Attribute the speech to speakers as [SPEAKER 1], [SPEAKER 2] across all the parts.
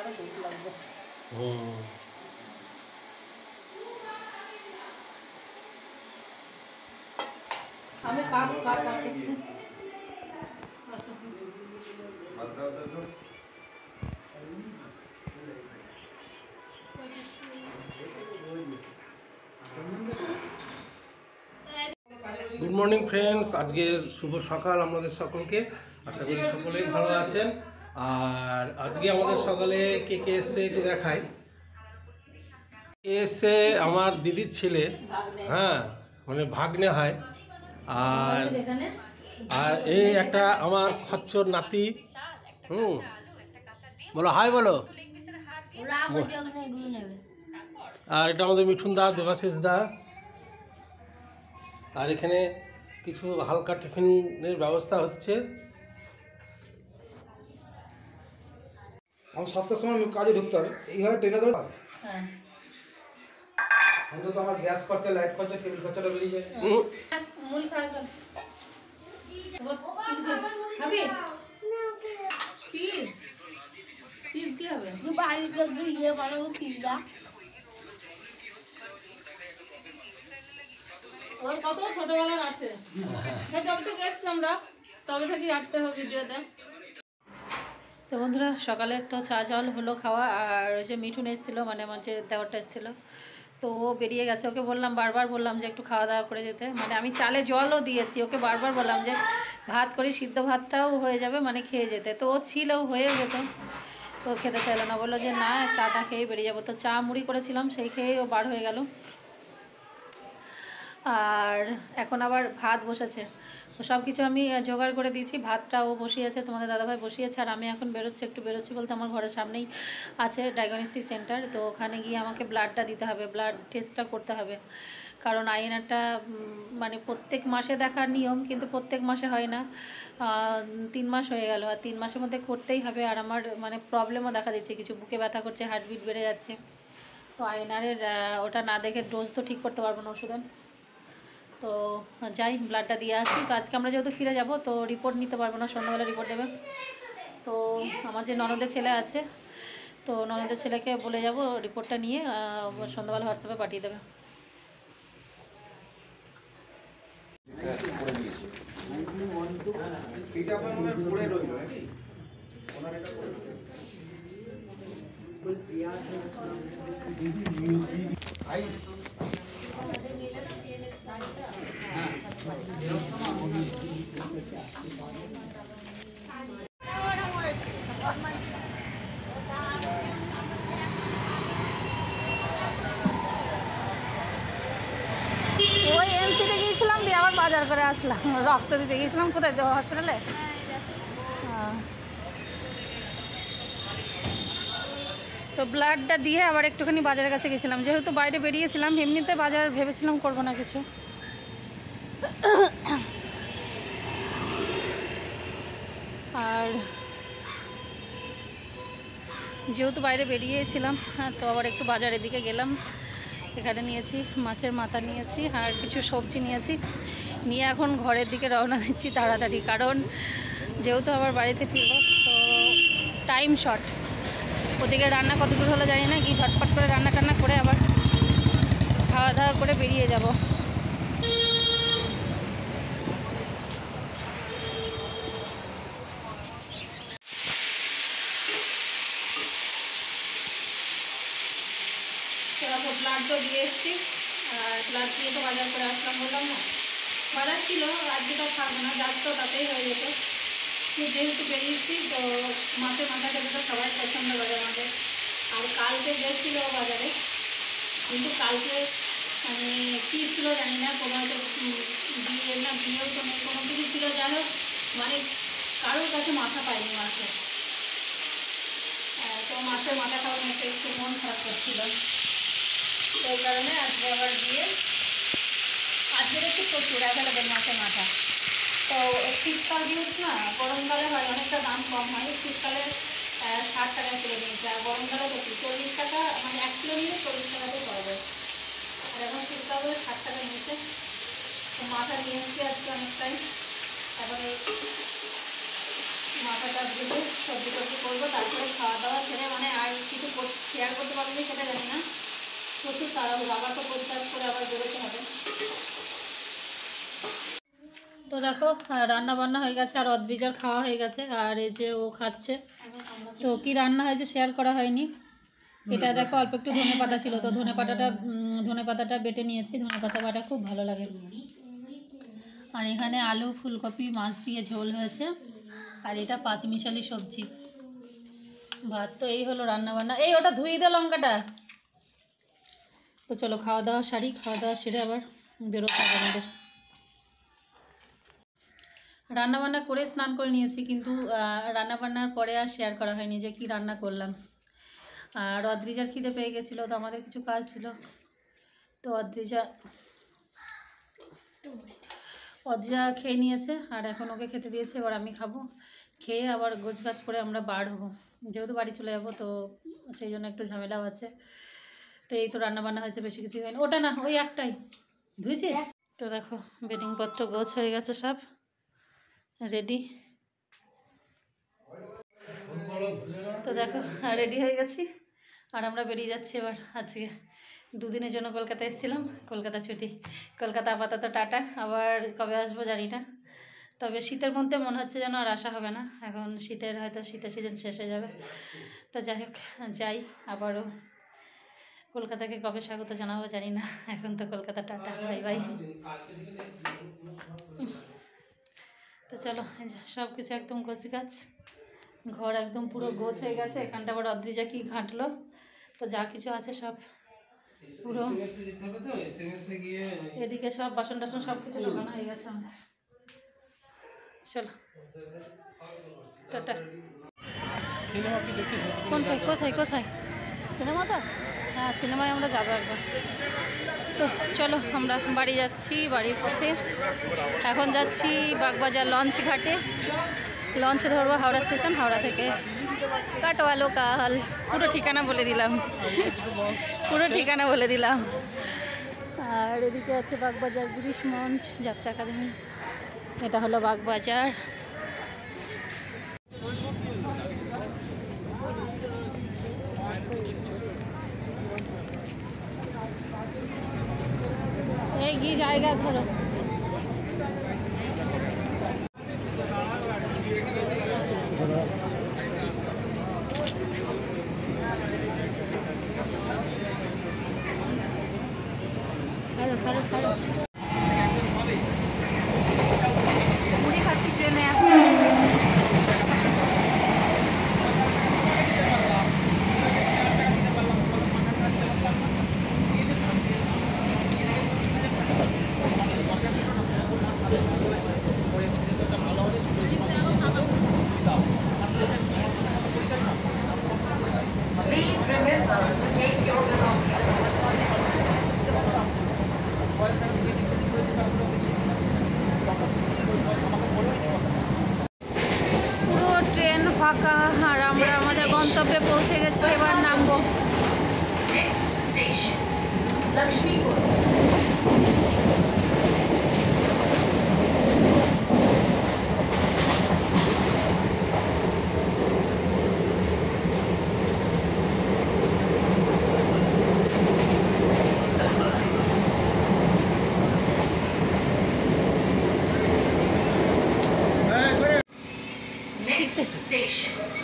[SPEAKER 1] আরো ভোক লাগবে। আমি কাপ করছি।
[SPEAKER 2] গুড মর্নিং ফ্রেন্ডস, আজকে শুভ সকাল আমাদের সকলকে। আশা করি সকলেই ভালো আছেন। আর আজকে আমাদের সকালে কে কে এসছে একটু দেখাই। কে এসছে আমার দিদির ছেলে, হ্যাঁ মানে ভাগ্নে হয়। আর আর এই একটা আমার খচ্চর নাতি। বলো হাই বলো। আর এটা আমাদের মিঠুন দা, দেবাশিস দা। আর এখানে কিছু হালকা টিফিনের ব্যবস্থা হচ্ছে। আমার 7টার সময় কাজে ঢুকতে হবে, এইভাবে ট্রেনে ধরে। হ্যাঁ অন্তত আমার গ্যাস খরচা, লাইট খরচা, টেবিল খরচাটা বেরিয়ে যায়।
[SPEAKER 1] চিজ চিজ কি হবে? ওর কত ছোটবেলার আছে, যবে থেকে এসছি আমরা তবে থেকে আসতে হবে ভিডিওতে। তো বন্ধুরা, সকালে তো চা জল হলো খাওয়া। আর ওই যে মিঠুন এসেছিলো, মানে আমার যে দেওয়ারটা এসেছিলো, তো ও বেরিয়ে গেছে। ওকে বললাম, বারবার বললাম যে একটু খাওয়া দাওয়া করে যেতে। মানে আমি চালে জলও দিয়েছি, ওকে বারবার বললাম যে ভাত করি, সিদ্ধ ভাতটাও হয়ে যাবে, মানে খেয়ে যেতে। তো ও ছিল, হয়ে যেত, তো খেতে চাইলো না, বললো যে না চাটা খেয়ে বেরিয়ে যাবো। তো চা মুড়ি করেছিলাম, সেই খেয়ে ও বার হয়ে গেল। আর এখন আবার ভাত বসেছে, তো সব কিছু আমি জোগাড় করে দিয়েছি। ভাতটাও বসিয়েছে, তোমাদের দাদাভাই বসিয়েছে। আর আমি এখন বেরোচ্ছি, একটু বেরোচ্ছি বলতে আমার ঘরের সামনেই আছে ডায়াগনস্টিক সেন্টার। তো ওখানে গিয়ে আমাকে ব্লাডটা দিতে হবে, ব্লাড টেস্টটা করতে হবে। কারণ আইএনআরটা মানে প্রত্যেক মাসে দেখার নিয়ম, কিন্তু প্রত্যেক মাসে হয় না। 3 মাস হয়ে গেল, আর 3 মাসের মধ্যে করতেই হবে। আর আমার মানে প্রবলেমও দেখা দিচ্ছে, কিছু বুকে ব্যথা করছে, হার্টবিট বেড়ে যাচ্ছে। তো আইএনআরের ওটা না দেখে ডোজ তো ঠিক করতে পারবো না ওষুধের। তো যাই ব্লাডটা দিয়ে আসি। তো আজকে আমরা যেহেতু ফিরে যাব, তো রিপোর্ট নিতে পারবো না, সন্ধ্যাবেলা রিপোর্ট দেবে। তো আমার যে ননদের ছেলে আছে, তো ননদের ছেলেকে বলে যাব রিপোর্টটা নিয়ে সন্ধ্যাবেলা হোয়াটসঅ্যাপে পাঠিয়ে দেবে। ওই এনসিতে গিয়েছিলাম, দিয়ে আবার বাজার করে আসলাম, রক্ত দিতে গিয়েছিলাম। কোথায় দেবো? হসপিটালে। তো ব্লাডটা দিয়ে আবার একটুখানি বাজারের কাছে গেছিলাম, যেহেতু বাইরে বেরিয়েছিলাম। এমনিতে বাজার ভেবেছিলাম করবো না কিছু। আর যেহেতু বাইরে বেরিয়েছিলাম, তো আবার একটু বাজারের দিকে গেলাম। এখানে নিয়েছি মাছের মাথা, নিয়েছি আর কিছু সবজি নিয়েছি। নিয়ে এখন ঘরের দিকে রওনা দিচ্ছি তাড়াতাড়ি, কারণ যেহেতু আবার বাড়িতে ফিরবো, তো টাইম শর্ট। ওদিকে রান্না কত দূর হলো জানি না, কি ঝটপট করে রান্না টান্না করে আবার খাওয়া দাওয়া করে বেরিয়ে যাব। ব্লাড তো দিয়ে এসছি, আর ব্লাড দিয়ে তো বাজার করে আসলাম, বললাম না বাজার ছিল। আজকে তো থাকবে না, যার তো তাতেই হয়ে যেত। যেহেতু বেরিয়েছি, তো মাছের মাথা খেতে তো সবাই পছন্দ করে আমাদের। আর কালকে গেছিল বাজারে, কিন্তু কালকে মানে কী ছিল জানি না, কোনো হয়তো বিয়ে না, বিয়েও তো নেই, কোনো কিছু ছিল। যাই হোক, মানে কারোর কাছে মাথা পাইনি মাছের। তো মাছের মাথা খাওয়া মেয়েতে একটু মন খারাপ করছিল, সেই কারণে আজকে আবার দিয়ে আজকে একটু প্রচুর অ্যাভেলেবেল মাছের মাথা। তো শীতকাল যেহেতু না, গরমকালে হয় অনেকটা দাম কম হয়। শীতকালে 60 টাকা কিলো নিয়েছে, আর গরমকালে তো 40 টাকা, মানে 1 কিলো নিলে 40 টাকাতেই পাওয়া যায়। আর এখন শীতকালে 60 টাকা নিয়েছে। তো মাথা নিয়ে এসছি আজকে অনেকটাই। এখন এই মাথাটা ভেজে সবজি টবজি করবো, তারপরে খাওয়া দাওয়া সেরে মানে আর শেয়ার করতে পারবো কি সেটা জানি না, প্রচুর তাড়াহুড়ো, আবার তো পরিষ্কার করে আবার বেরোতে হবে। তো দেখো রান্না বান্না হয়ে গেছে, আর অদ্রিজার খাওয়া হয়ে গেছে, আর এই যে ও খাচ্ছে। তো কি রান্না হয়েছে শেয়ার করা হয়নি। এটা দেখো অল্প একটু ধনে পাতা ছিল, তো ধনে পাতাটা বেটে নিয়েছি, ধনে পাতা বাটা খুব ভালো লাগে। আর এখানে আলু ফুলকপি মাছ দিয়ে ঝোল হয়েছে, আর এটা পাঁচমিশালি সবজি, ভাত। তো এই হলো রান্না বান্না। এই ওটা ধুই দে লঙ্কাটা। তো চলো খাওয়া দাওয়া সারি, খাওয়া দাওয়া সেরে আবার বেরোতে হবে আমাদের। রান্নাবান্না করে স্নান করে নিয়েছি, কিন্তু রান্নাবান্নার পরে আর শেয়ার করা হয়নি যে কি রান্না করলাম। আর অদ্রিজার খিদে পেয়ে গেছিলো, তো আমাদের কিছু কাজ ছিল, তো অদ্রিজা খেয়ে নিয়েছে, আর এখন ওকে খেতে দিয়েছে, এবার আমি খাবো। খেয়ে আবার গোছগাছ করে আমরা বার হবো, যেহেতু বাড়ি চলে যাবো, তো সেই জন্য একটু ঝামেলাও আছে। তো এই তো রান্নাবান্না হয়েছে, বেশি কিছু হয়নি। ওটা না, ওই একটাই বুঝেছিস। তো দেখো বেডিংপত্র গোছ হয়ে গেছে, সব রেডি। তো দেখো রেডি হয়ে গেছি, আর আমরা বেরিয়ে যাচ্ছি এবার। আজকে দুদিনের জন্য কলকাতা এসেছিলাম, কলকাতা ছুটি, কলকাতা আপাতত টাটা। আবার কবে আসবো জানি না, তবে শীতের মধ্যে মনে হচ্ছে যেন আর আসা হবে না, এখন শীতের সিজন শেষ হয়ে যাবে। তো যাই হোক, যাই আবারও। কলকাতাকে কবে স্বাগত জানাবো জানি না, এখন তো কলকাতা টাটা, বাই বাই। তো চলো, সব কিছু একদম গোছগাছ, ঘর একদম পুরো গোছ হয়ে গেছে। এখানটা আবার অদ্রিজা কি ঘাঁটলো, তো যা কিছু আছে সব পুরো এদিকে সব বাসন টাসন সব কিছু ঢোকানো হয়ে গেছে আমাদের। চলো টাটা। কোথায় সিনেমাটা? হ্যাঁ, সিনেমায় আমরা যাবো একবার। তো চলো আমরা বাড়ি যাচ্ছি, বাড়ির পথে এখন যাচ্ছি বাগবাজার লঞ্চ ঘাটে। লঞ্চ ধরবো হাওড়া স্টেশন, হাওড়া থেকে কাটোয়া লোকাল। পুরো ঠিকানা বলে দিলাম, আর এদিকে আছে বাগবাজার গিরিশ মঞ্চ যাত্রা একাডেমি। এটা হলো বাগবাজার। এই কি জায়গা ধরো। মুড়ি খাচ্ছি ট্রেনে।
[SPEAKER 3] Please remember to take your belongings.
[SPEAKER 1] পুরো ট্রেন ফাঁকা, আর আমরা আমাদের গন্তব্যে পৌঁছে গেছি। এবার নামবো।
[SPEAKER 3] Next station, Lakshmipur.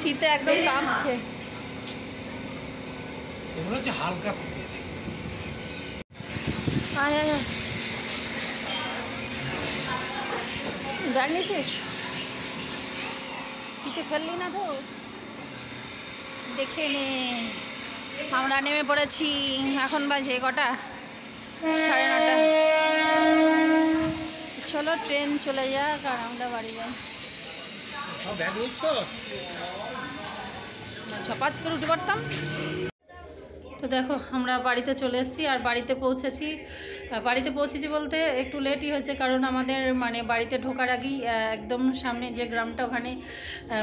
[SPEAKER 1] শীতে একদম কাঁপছে।
[SPEAKER 2] এগুলো হচ্ছে হালকা শীতে।
[SPEAKER 1] ব্যাগ নিয়েছিস? কিছু ফেললি না তো? দেখে নে। আমরা নেমে পড়েছি, এখন বাজে কটা? 9:30। চলো ট্রেন চলে যাক আর আমরা বাড়ি যাই। চপাত করে উঠে পড়তাম। তো দেখো আমরা বাড়িতে চলে এসেছি, আর বাড়িতে পৌঁছেছি বলতে একটু লেটই হয়েছে, কারণ আমাদের মানে বাড়িতে ঢোকার আগেই একদম সামনে যে গ্রামটা, ওখানে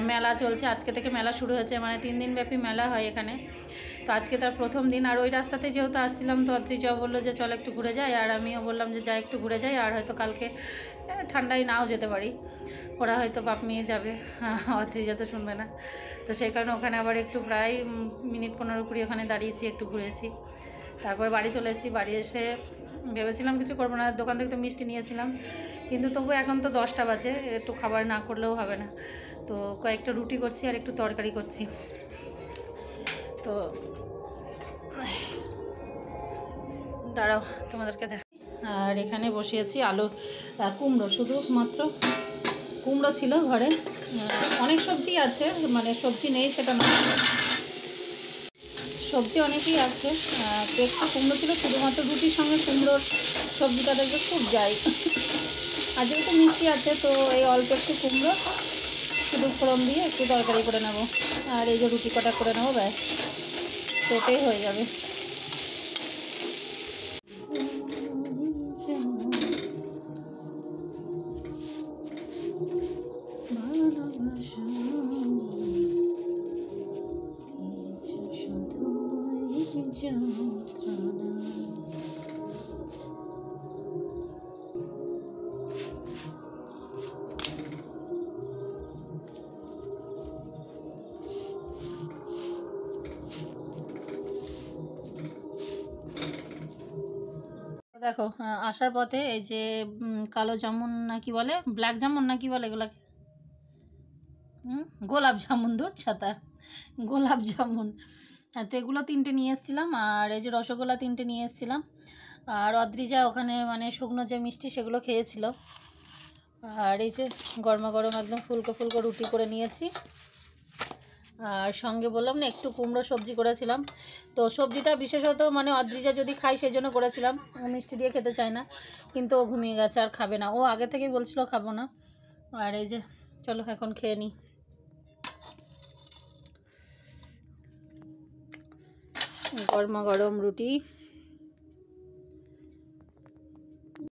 [SPEAKER 1] মেলা চলছে। আজকে থেকে মেলা শুরু হয়েছে, মানে 3 দিন ব্যাপী মেলা হয় এখানে। তো আজকে তার প্রথম দিন, আর ওই রাস্তাতে যেহেতু আসছিলাম তো অদ্রিজাও বললো যে চল একটু ঘুরে যাই, আর আমিও বললাম যে যাই একটু ঘুরে যাই, আর হয়তো কালকে ঠান্ডায় নাও যেতে পারি, ওরা হয়তো বাপ মেয়ে যাবে, অদ্রিজা তো শুনবে না। তো সেই কারণে ওখানে আবার একটু প্রায় মিনিট 15-20 ওখানে দাঁড়িয়েছি, একটু ঘুরেছি, তারপর বাড়ি চলে এসেছি। বাড়ি এসে ভেবেছিলাম কিছু করবো না, দোকান থেকে তো মিষ্টি নিয়েছিলাম, কিন্তু তবু এখন তো 10টা বাজে, একটু খাবার না করলেও হবে না। তো কয়েকটা রুটি করছি আর একটু তরকারি করছি। তো দাঁড়াও তোমাদেরকে দেখ। আর এখানে বসিয়েছি আলু কুমড়ো, শুধুমাত্র কুমড়ো ছিল ঘরে, অনেক সবজি আছে, মানে সবজি নেই সেটা না, সবজি অনেকই আছে, তো একটু কুমড়ো ছিল, শুধুমাত্র রুটির সঙ্গে কুমড়োর সবজিটা দেখবে খুব যাই। আর যেহেতু মিষ্টি আছে তো এই অল্প একটু কুমড়ো শুধু ফোড়ন দিয়ে একটু তরকারি করে নেব, আর এই যে রুটি কটা করে নেবো, ব্যাস সেটাই হয়ে যাবে। দেখো আসার পথে এই যে কালো জামুন না কি বলে, ব্ল্যাক জামুন না কি বলে এগুলাকে, গোলাপ জামুন, দূর ছাতা, গোলাপ জামুন, তো এগুলো 3টে নিয়ে এসেছিলাম, আর এই যে রসগোল্লা 3টে নিয়ে এসেছিলাম, আর অদ্রিজা ওখানে মানে শুকনো যে মিষ্টি সেগুলো খেয়েছিল, আর এই যে গরমা গরম একদম ফুলকো ফুলকো রুটি করে নিয়েছি, আর সঙ্গে বললাম না একটু কুমড়ো সবজি করেছিলাম। তো সবজিটা বিশেষত মানে অদ্রিজা যদি খাই সেই জন্য করেছিলাম, ও মিষ্টি দিয়ে খেতে চায় না, কিন্তু ও ঘুমিয়ে গেছে আর খাবে না, ও আগে থেকেই বলছিল খাবো না। আর এই যে চলো এখন খেয়ে নিই। গরমা গরম রুটি,